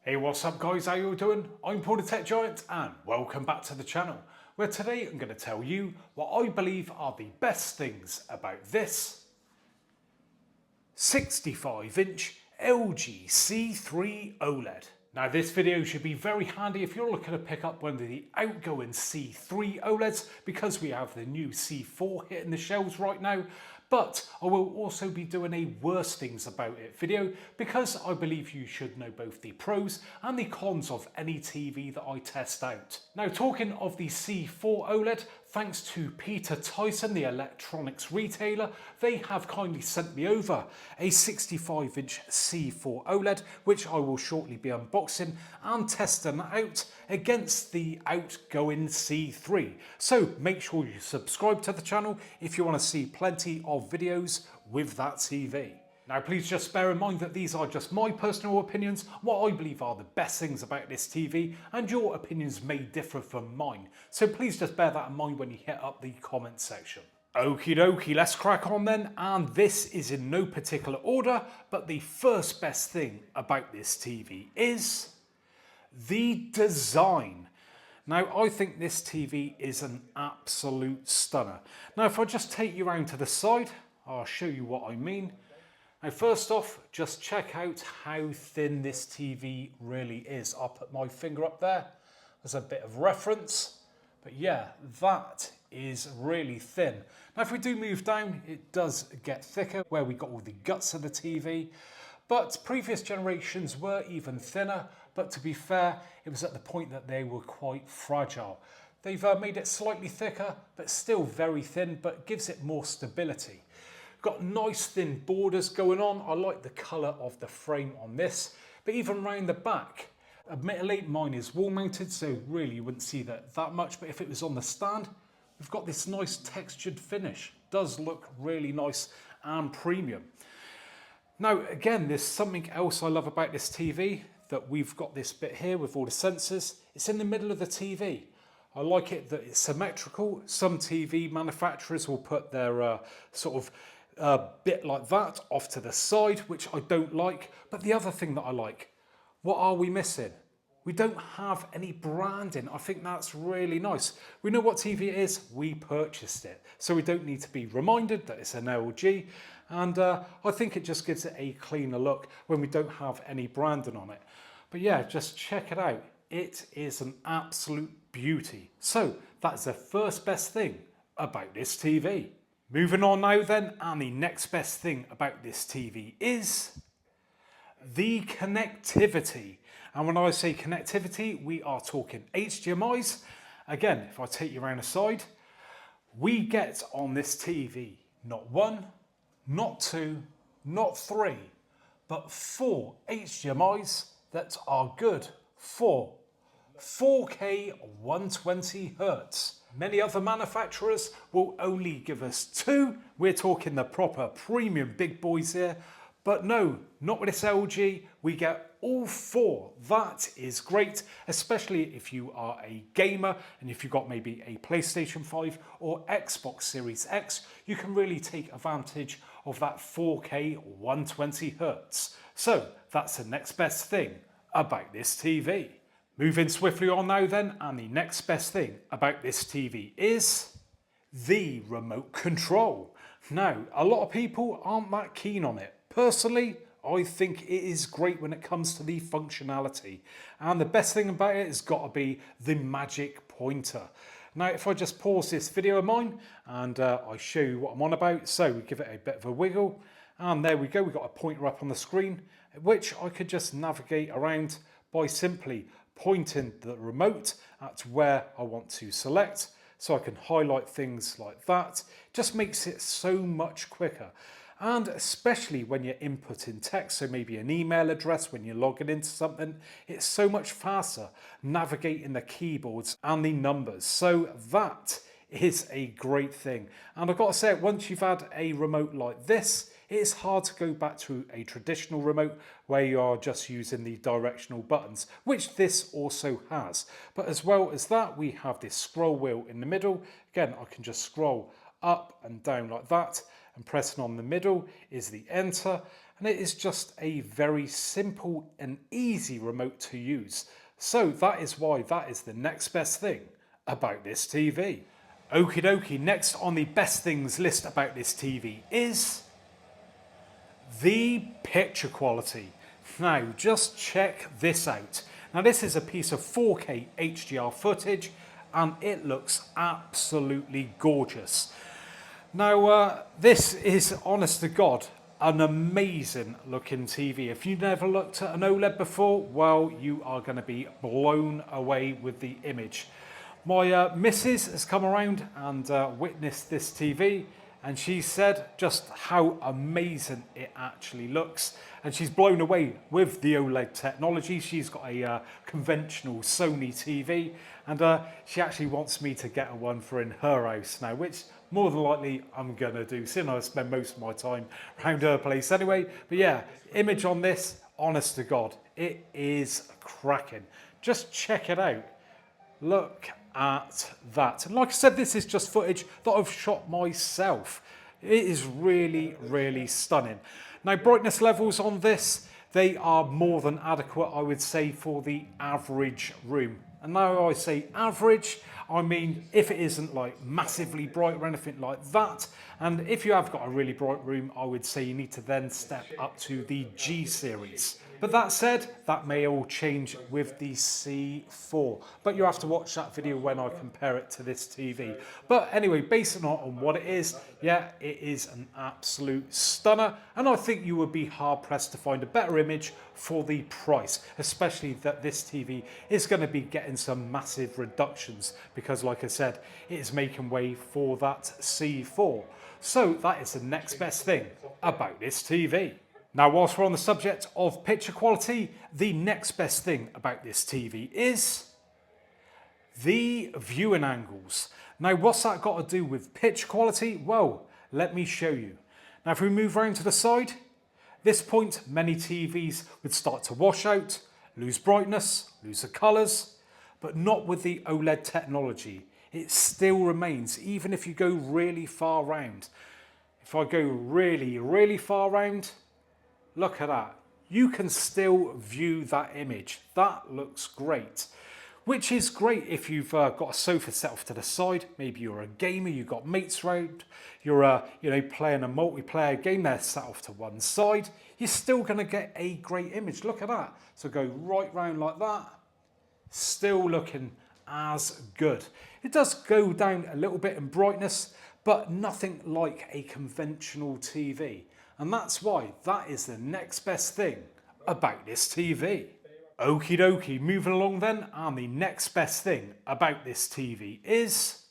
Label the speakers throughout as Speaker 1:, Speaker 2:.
Speaker 1: Hey, what's up guys, how you all doing? I'm Paul the Tech Giant and welcome back to the channel, where today I'm going to tell you what I believe are the best things about this 65-inch LG C3 OLED. Now this video should be very handy if you're looking to pick up one of the outgoing C3 OLEDs, because we have the new C4 hitting the shelves right now. But I will also be doing a worst things about it video, because I believe you should know both the pros and the cons of any TV that I test out. Now talking of the C4 OLED, thanks to Peter Tyson, the electronics retailer, they have kindly sent me over a 65-inch C4 OLED, which I will shortly be unboxing and testing out against the outgoing C3. So make sure you subscribe to the channel if you want to see plenty of videos with that TV. Now please just bear in mind that these are just my personal opinions, what I believe are the best things about this TV, and your opinions may differ from mine. So please just bear that in mind when you hit up the comment section. Okie dokie, let's crack on then, and this is in no particular order, but the first best thing about this TV is the design. Now I think this TV is an absolute stunner. Now if I just take you around to the side, I'll show you what I mean. Now first off, just check out how thin this TV really is. I'll put my finger up there as a bit of reference. But yeah, that is really thin. Now if we do move down, it does get thicker where we got all the guts of the TV. But previous generations were even thinner. But to be fair, it was at the point that they were quite fragile. They've made it slightly thicker, but still very thin, but gives it more stability. Got nice thin borders going on. I like the colour of the frame on this, but even around the back, admittedly mine is wall mounted, so really you wouldn't see that much, but if it was on the stand, we've got this nice textured finish. Does look really nice and premium. Now again, there's something else I love about this TV, that we've got this bit here with all the sensors. It's in the middle of the TV. I like it that it's symmetrical. Some TV manufacturers will put their sort of bit like that off to the side, which I don't like. But the other thing that I like, what are we missing? We don't have any branding. I think that's really nice. We know what TV it is, we purchased it. So we don't need to be reminded that it's an LG. And I think it just gives it a cleaner look when we don't have any branding on it. But yeah, just check it out. It is an absolute beauty. So that's the first best thing about this TV. Moving on now then, and the next best thing about this TV is the connectivity. And when I say connectivity, we are talking HDMIs. Again, if I take you around the side, we get on this TV not one, not two, not three, but 4 HDMIs that are good for 4K 120 Hz. Many other manufacturers will only give us 2. We're talking the proper premium big boys here. But no, not with this LG. We get all 4. That is great, especially if you are a gamer and if you've got maybe a PlayStation 5 or Xbox Series X, you can really take advantage of that 4K 120 Hz. So that's the next best thing about this TV. Moving swiftly on now then, and the next best thing about this TV is the remote control. Now, a lot of people aren't that keen on it. Personally, I think it is great when it comes to the functionality. And the best thing about it has got to be the magic pointer. Now, if I just pause this video of mine and I show you what I'm on about, so we give it a bit of a wiggle, and there we go, we've got a pointer up on the screen, which I could just navigate around by simply pointing the remote at where I want to select, so I can highlight things like that. Just makes it so much quicker. And especially when you're inputting text, so maybe an email address when you're logging into something, it's so much faster navigating the keyboards and the numbers. So that is a great thing. And I've got to say, once you've had a remote like this, it's hard to go back to a traditional remote where you are just using the directional buttons, which this also has. But as well as that, we have this scroll wheel in the middle. Again, I can just scroll up and down like that, and pressing on the middle is the enter. and it is just a very simple and easy remote to use. So that is why that is the next best thing about this TV. Okie dokie, next on the best things list about this TV is the picture quality. Now just check this out. Now this is a piece of 4K HDR footage and it looks absolutely gorgeous. Now this is, honest to God, an amazing looking TV. If you've never looked at an OLED before, well, you are going to be blown away with the image. My missus has come around and witnessed this TV, and she said just how amazing it actually looks, and she's blown away with the OLED technology. She's got a conventional Sony TV, and she actually wants me to get her one for in her house now, which more than likely I'm gonna do, seeing I spend most of my time around her place anyway. But yeah, image on this, honest to God, it is cracking. Just check it out. Look at that. And like I said, this is just footage that I've shot myself. It is really, really stunning. Now, brightness levels on this, they are more than adequate, I would say, for the average room. And now I say average, I mean if it isn't like massively bright or anything like that. And if you have got a really bright room, I would say you need to then step up to the G series. But that said, that may all change with the C4. But you have to watch that video when I compare it to this TV. But anyway, based on what it is, yeah, it is an absolute stunner. And I think you would be hard pressed to find a better image for the price, especially that this TV is going to be getting some massive reductions because, like I said, it is making way for that C4. So that is the next best thing about this TV. Now, whilst we're on the subject of picture quality, the next best thing about this TV is the viewing angles. Now, what's that got to do with picture quality? Well, let me show you. Now, if we move around to the side, this point, many TVs would start to wash out, lose brightness, lose the colours, but not with the OLED technology. It still remains, even if you go really far round. If I go really, really far round, look at that. You can still view that image. That looks great. Which is great if you've got a sofa set off to the side. Maybe you're a gamer, you've got mates around, you're playing a multiplayer game there set off to one side. You're still going to get a great image. Look at that. So go right round like that. Still looking as good. It does go down a little bit in brightness, but nothing like a conventional TV. And that's why that is the next best thing about this TV. Okie dokie, moving along then, and the next best thing about this TV is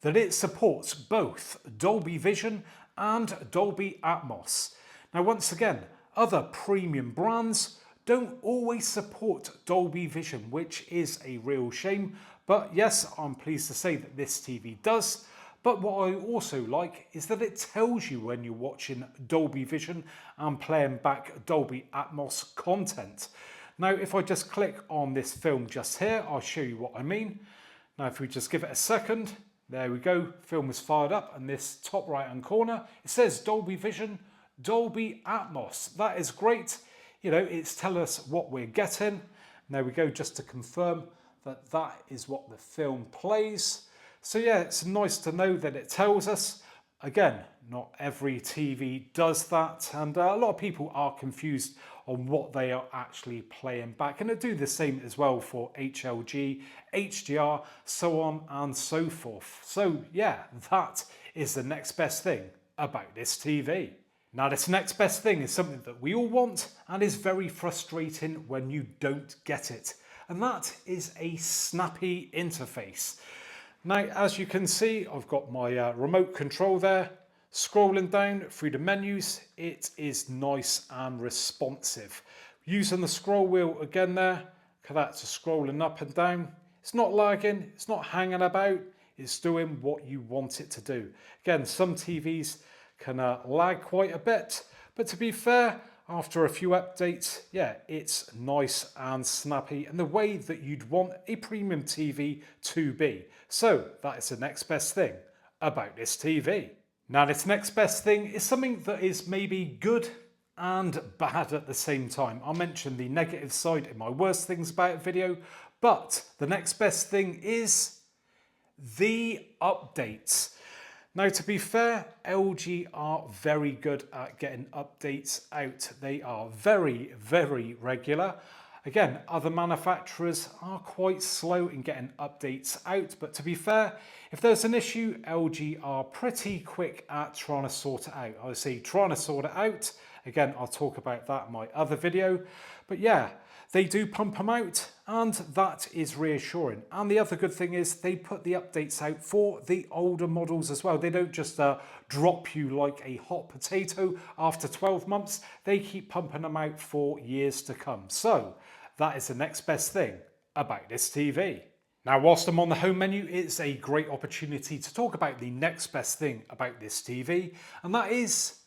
Speaker 1: that it supports both Dolby Vision and Dolby Atmos. Now once again, other premium brands don't always support Dolby Vision, which is a real shame. But yes, I'm pleased to say that this TV does. But what I also like is that it tells you when you're watching Dolby Vision and playing back Dolby Atmos content. Now, if I just click on this film just here, I'll show you what I mean. Now, if we just give it a second, there we go. Film is fired up, and this top right hand corner, it says Dolby Vision, Dolby Atmos. That is great. You know, it's telling us what we're getting. And there we go, just to confirm that that is what the film plays. So yeah, it's nice to know that it tells us. Again, not every TV does that, and a lot of people are confused on what they are actually playing back, and they do the same as well for HLG, HDR, so on and so forth. So yeah, that is the next best thing about this TV. Now, this next best thing is something that we all want and is very frustrating when you don't get it, and that is a Snappy Interface. Now, as you can see, I've got my remote control there. Scrolling down through the menus, it is nice and responsive. Using the scroll wheel again there, that's scrolling up and down. It's not lagging, it's not hanging about, it's doing what you want it to do. Again, some TVs can lag quite a bit, but to be fair, after a few updates, yeah, it's nice and snappy and the way that you'd want a premium TV to be. So that is the next best thing about this TV. Now, this next best thing is something that is maybe good and bad at the same time. I'll mention the negative side in my worst things about it video, but the next best thing is the updates. Now, to be fair, LG are very good at getting updates out. They are very, very regular. Again, other manufacturers are quite slow in getting updates out, but to be fair, if there's an issue, LG are pretty quick at trying to sort it out. I would say trying to sort it out. Again, I'll talk about that in my other video, but yeah, they do pump them out, and that is reassuring. And the other good thing is they put the updates out for the older models as well. They don't just drop you like a hot potato after 12 months. They keep pumping them out for years to come. So that is the next best thing about this TV. Now, whilst I'm on the home menu, it's a great opportunity to talk about the next best thing about this TV, and that is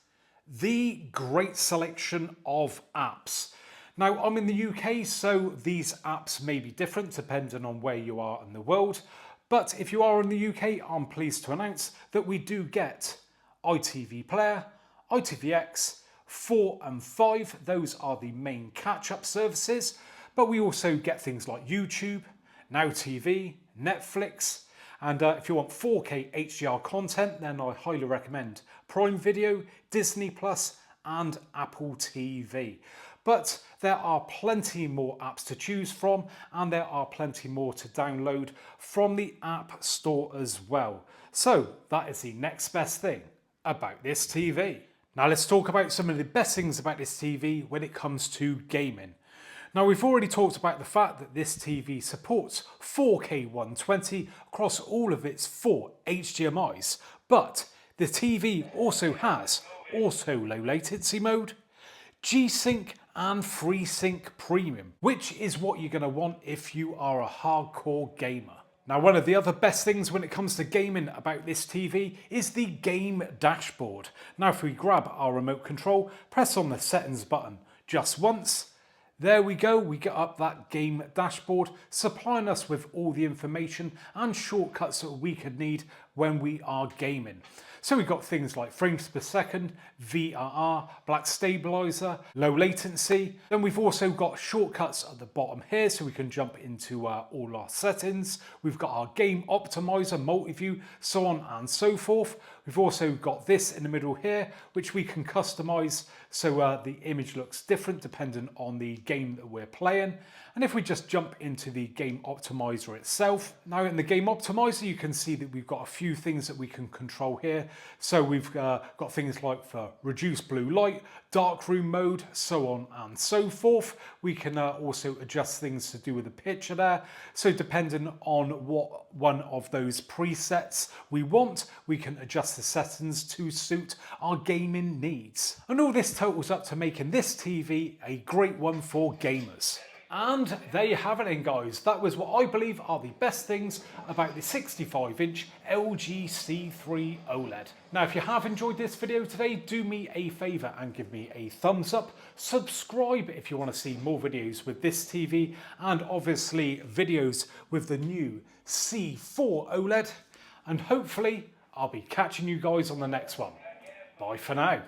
Speaker 1: the great selection of apps. Now, I'm in the UK, so these apps may be different depending on where you are in the world. But if you are in the UK, I'm pleased to announce that we do get iTV Player, ITVX, 4 and 5. Those are the main catch-up services. But we also get things like YouTube, Now TV, Netflix. And if you want 4K HDR content, then I highly recommend Prime Video, Disney Plus, and Apple TV. But there are plenty more apps to choose from, and there are plenty more to download from the App Store as well. So that is the next best thing about this TV. Now let's talk about some of the best things about this TV when it comes to gaming. Now, we've already talked about the fact that this TV supports 4K 120 across all of its 4 HDMIs, but the TV also has auto low latency mode, G-Sync and FreeSync Premium, which is what you're going to want if you are a hardcore gamer. Now, one of the other best things when it comes to gaming about this TV is the game dashboard. Now, if we grab our remote control, press on the settings button just once, there we go, we get up that game dashboard, supplying us with all the information and shortcuts that we could need when we are gaming. So we've got things like frames per second, VRR, black stabilizer, low latency. Then we've also got shortcuts at the bottom here so we can jump into all our settings. We've got our game optimizer, multi-view, so on and so forth. We've also got this in the middle here, which we can customize so the image looks different depending on the game that we're playing. And if we just jump into the game optimizer itself, now in the game optimizer, you can see that we've got a few things that we can control here. So we've got things like for reduced blue light, darkroom mode, so on and so forth. We can also adjust things to do with the picture there. So depending on what one of those presets we want, we can adjust the settings to suit our gaming needs. And all this totals up to making this TV a great one for gamers. And there you have it then, guys. That was what I believe are the best things about the 65-inch LG C3 OLED. Now, if you have enjoyed this video today, do me a favour and give me a thumbs up. Subscribe if you want to see more videos with this TV, and obviously videos with the new C4 OLED. And hopefully I'll be catching you guys on the next one. Bye for now.